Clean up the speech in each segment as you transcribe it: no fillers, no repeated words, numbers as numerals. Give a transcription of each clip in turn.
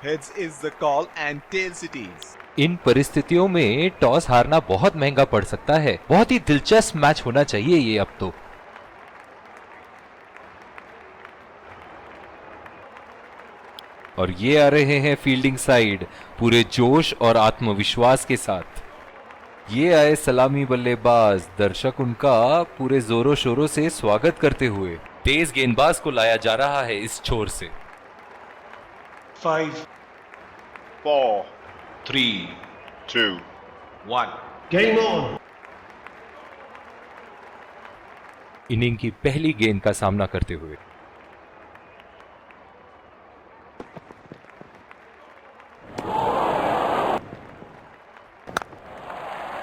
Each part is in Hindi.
Heads is the call and tails it is. इन परिस्थितियों में टॉस हारना बहुत महंगा पड़ सकता है। बहुत ही दिलचस्प मैच होना चाहिए ये अब तो। और ये आ रहे हैं फील्डिंग साइड पूरे जोश और आत्मविश्वास के साथ। ये आए सलामी बल्लेबाज, दर्शक उनका पूरे जोरों शोरों से स्वागत करते हुए। तेज गेंदबाज को लाया जा रहा है इस छोर से। 5, 4, 3, 2, 1. game on. इनिंग की पहली गेंद का सामना करते हुए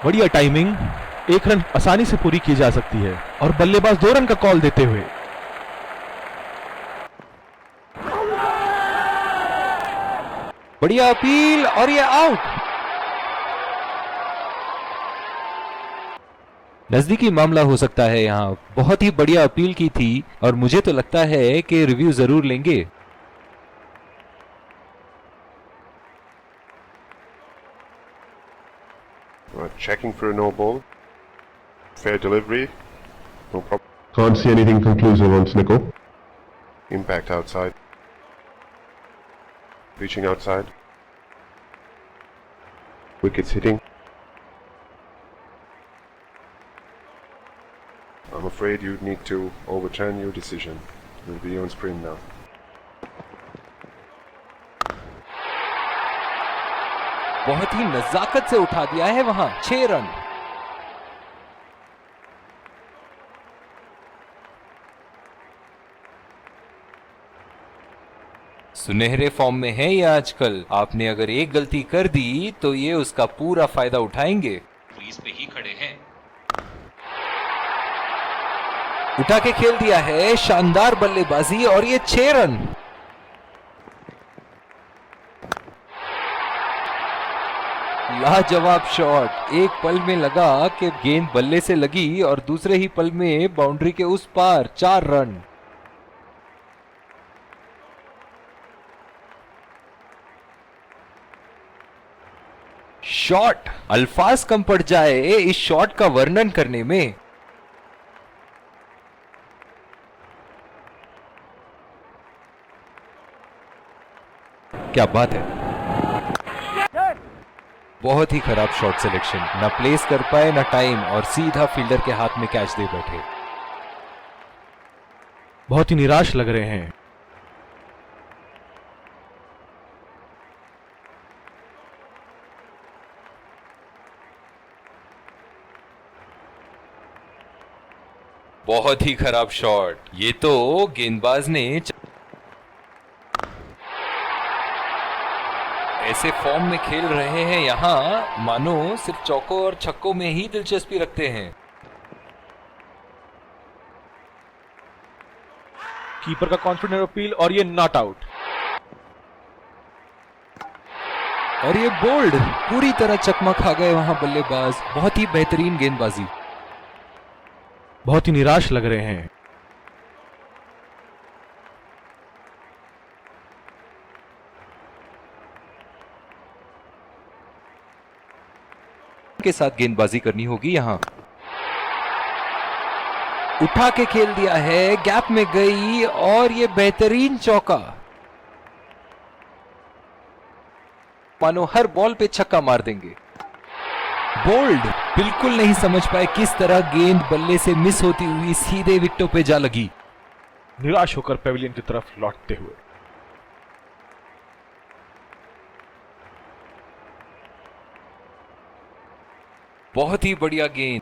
बढ़िया टाइमिंग, एक रन आसानी से पूरी की जा सकती है और बल्लेबाज 2 रन का कॉल देते हुए बढ़िया अपील और ये आउट। नजदीकी मामला हो सकता है यहाँ। बहुत ही बढ़िया अपील की थी और मुझे तो लगता है कि रिव्यू जरूर लेंगे। Checking for a no ball. Fair delivery. No problem. Can't see anything conclusive on Snicko. Impact outside. Reaching outside. Wickets hitting. I'm afraid you need to overturn your decision. You'll be on screen now. बहुत ही नजाकत से उठा दिया है वहां। 6 रन। सुनहरे फॉर्म में है ये आजकल। आपने अगर एक गलती कर दी तो ये उसका पूरा फायदा उठाएंगे। क्रीज पे ही खड़े हैं। उठा के खेल दिया है, शानदार बल्लेबाजी और ये 6 रन। लाजवाब शॉट। एक पल में लगा कि गेंद बल्ले से लगी और दूसरे ही पल में बाउंड्री के उस पार। 4 रन। शॉट, अल्फाज कम पड़ जाए इस शॉट का वर्णन करने में। क्या बात है। बहुत ही खराब शॉट सिलेक्शन। ना प्लेस कर पाए ना टाइम और सीधा फील्डर के हाथ में कैच दे बैठे। बहुत ही निराश लग रहे हैं। बहुत ही खराब शॉट। ये तो गेंदबाज ने ऐसे फॉर्म में खेल रहे हैं यहां मानो सिर्फ चौकों और छक्कों में ही दिलचस्पी रखते हैं। कीपर का कॉन्फिडेंट अपील और ये नॉट आउट। और ये बोल्ड, पूरी तरह चकमा खा गए वहां बल्लेबाज। बहुत ही बेहतरीन गेंदबाजी। बहुत ही निराश लग रहे हैं। के साथ गेंदबाजी करनी होगी यहां। उठा के खेल दिया है, गैप में गई और ये बेहतरीन चौका। मानो हर बॉल पे छक्का मार देंगे। बोल्ड बिल्कुल नहीं समझ पाए किस तरह गेंद बल्ले से मिस होती हुई सीधे विकेटों पे जा लगी। निराश होकर पेविलियन की तरफ लौटते हुए बहुत ही बढ़िया गेंद।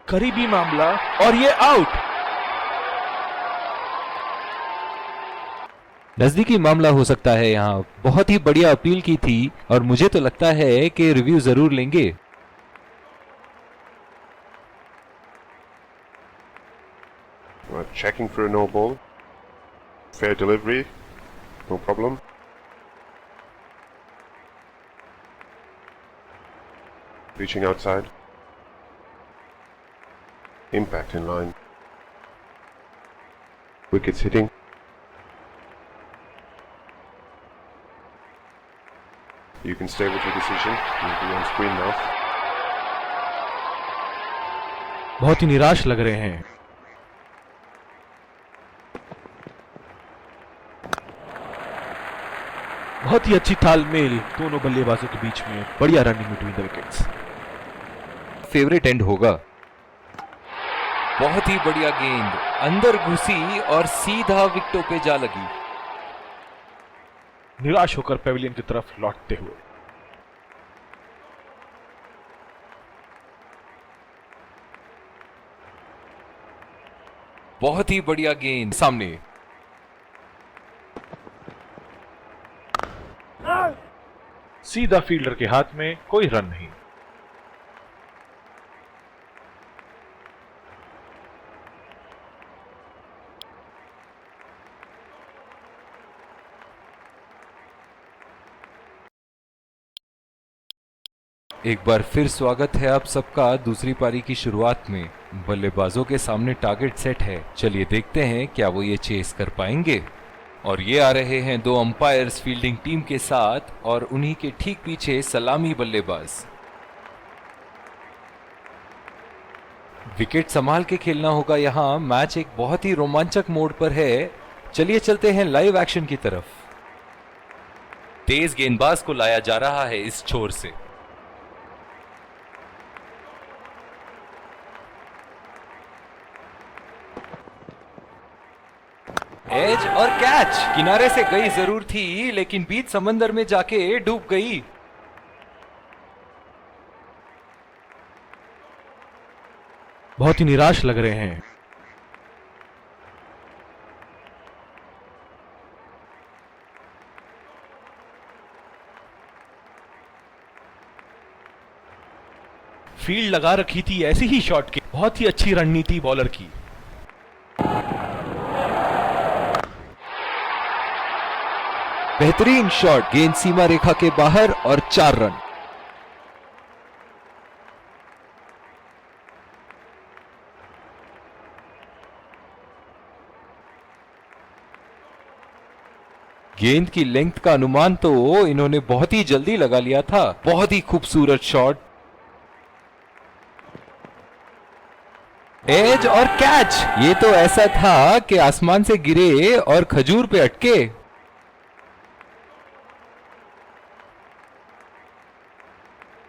करीबी मामला और ये आउट। नजदीकी मामला हो सकता है यहाँ। बहुत ही बढ़िया अपील की थी और मुझे तो लगता है कि रिव्यू जरूर लेंगे। Checking for a no ball. Fair delivery. No problem. Reaching outside. Impact in line. Wickets hitting. You can stay with your decision. You'll be on screen now. बहुत ही निराश लग रहे हैं। बहुत ही अच्छी तालमेल दोनों बल्लेबाजों के बीच में, बढ़िया running between the wickets. Favourite and होगा। बहुत ही बढ़िया गेंद अंदर घुसी और सीधा विकेटों पे जा लगी। निराश होकर पेविलियन की तरफ लौटते हुए। बहुत ही बढ़िया गेंद सामने। सीधा फील्डर के हाथ में, कोई रन नहीं। एक बार फिर स्वागत है आप सबका दूसरी पारी की शुरुआत में। बल्लेबाजों के सामने टारगेट सेट है, चलिए देखते हैं क्या वो ये चेस कर पाएंगे। और ये आ रहे हैं दो अंपायर्स फील्डिंग टीम के साथ और उन्हीं के ठीक पीछे सलामी बल्लेबाज। विकेट संभाल के खेलना होगा यहाँ। मैच एक बहुत ही रोमांचक मोड पर है। चलिए चलते हैं लाइव एक्शन की तरफ। तेज गेंदबाज को लाया जा रहा है इस छोर से। एज और कैच। किनारे से गई जरूर थी, लेकिन बीच समंदर में जाके डूब गई। बहुत ही निराश लग रहे हैं। फील्ड लगा रखी थी ऐसी ही शॉट की। बहुत ही अच्छी रणनीति बॉलर की। बेहतरीन शॉट, गेंद सीमा रेखा के बाहर और 4 रन। गेंद की लेंथ का अनुमान तो इन्होंने बहुत ही जल्दी लगा लिया था। बहुत ही खूबसूरत शॉट। एज और कैच। ये तो ऐसा था कि आसमान से गिरे और खजूर पे अटके।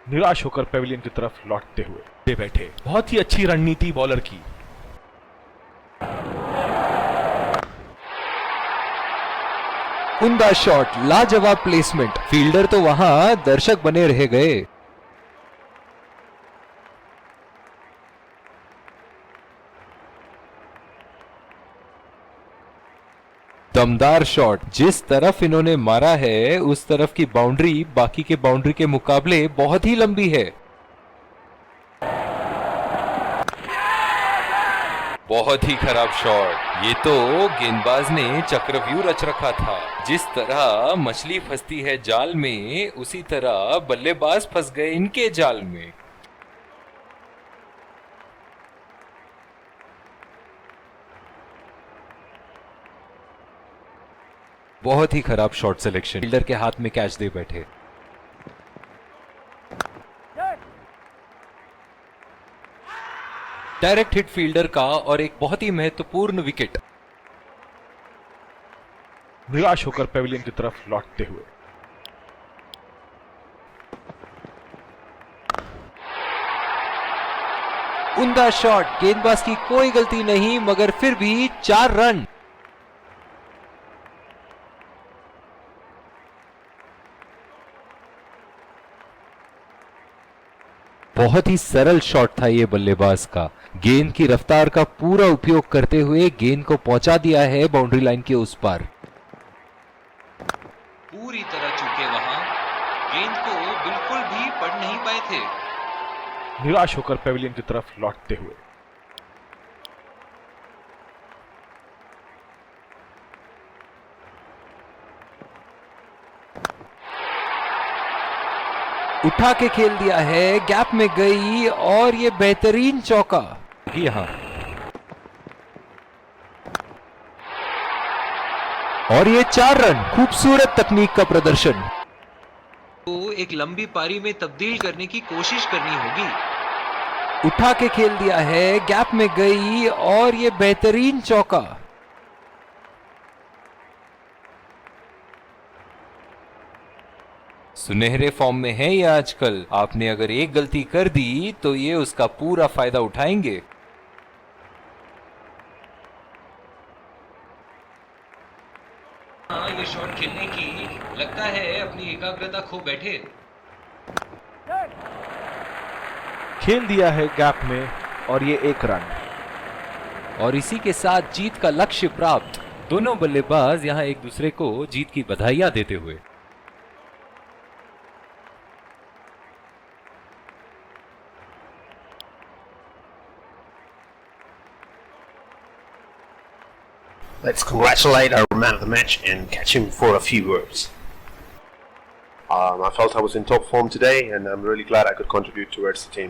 निराश होकर पेविलियन की तरफ लौटते हुए बैठे। बहुत ही अच्छी रणनीति बॉलर की। उम्दा शॉट, लाजवाब प्लेसमेंट। फील्डर तो वहां, दर्शक बने रह गए। दमदार शॉट। जिस तरफ इन्होंने मारा है उस तरफ की बाउंड्री बाकी के बाउंड्री के मुकाबले बहुत ही लंबी है। बहुत ही खराब शॉट। ये तो गेंदबाज ने चक्रव्यूह रच रखा था। जिस तरह मछली फंसती है जाल में, उसी तरह बल्लेबाज फंस गए इनके जाल में। बहुत ही खराब शॉट सिलेक्शन। फील्डर के हाथ में कैच दे बैठे। डायरेक्ट हिट फील्डर का और एक बहुत ही महत्वपूर्ण विकेट। निराश होकर पेविलियन की तरफ लौटते हुए। उम्दा शॉट। गेंदबाज की कोई गलती नहीं, मगर फिर भी 4 रन। बहुत ही सरल शॉट था ये बल्लेबाज का। गेंद की रफ्तार का पूरा उपयोग करते हुए गेंद को पहुंचा दिया है बाउंड्री लाइन के उस पार। पूरी तरह चूके वहां, गेंद को बिल्कुल भी पढ़ नहीं पाए थे। निराश होकर पेविलियन की तरफ लौटते हुए। उठा के खेल दिया है, गैप में गई और ये बेहतरीन चौका। यहां और ये 4 रन, खूबसूरत तकनीक का प्रदर्शन। तो एक लंबी पारी में तब्दील करने की कोशिश करनी होगी। उठा के खेल दिया है, गैप में गई और ये बेहतरीन चौका। सुनहरे फॉर्म में है ये आजकल। आपने अगर एक गलती कर दी तो ये उसका पूरा फायदा उठाएंगे। हाँ, ये शॉट खेलने की लगता है अपनी एकाग्रता खो बैठे। खेल दिया है गैप में और ये 1 रन। और इसी के साथ जीत का लक्ष्य प्राप्त। दोनों बल्लेबाज यहां एक दूसरे को जीत की बधाइयां देते हुए। Let's congratulate our man of the match and catch him for a few words. I felt I was in top form today, and I'm really glad I could contribute towards the team.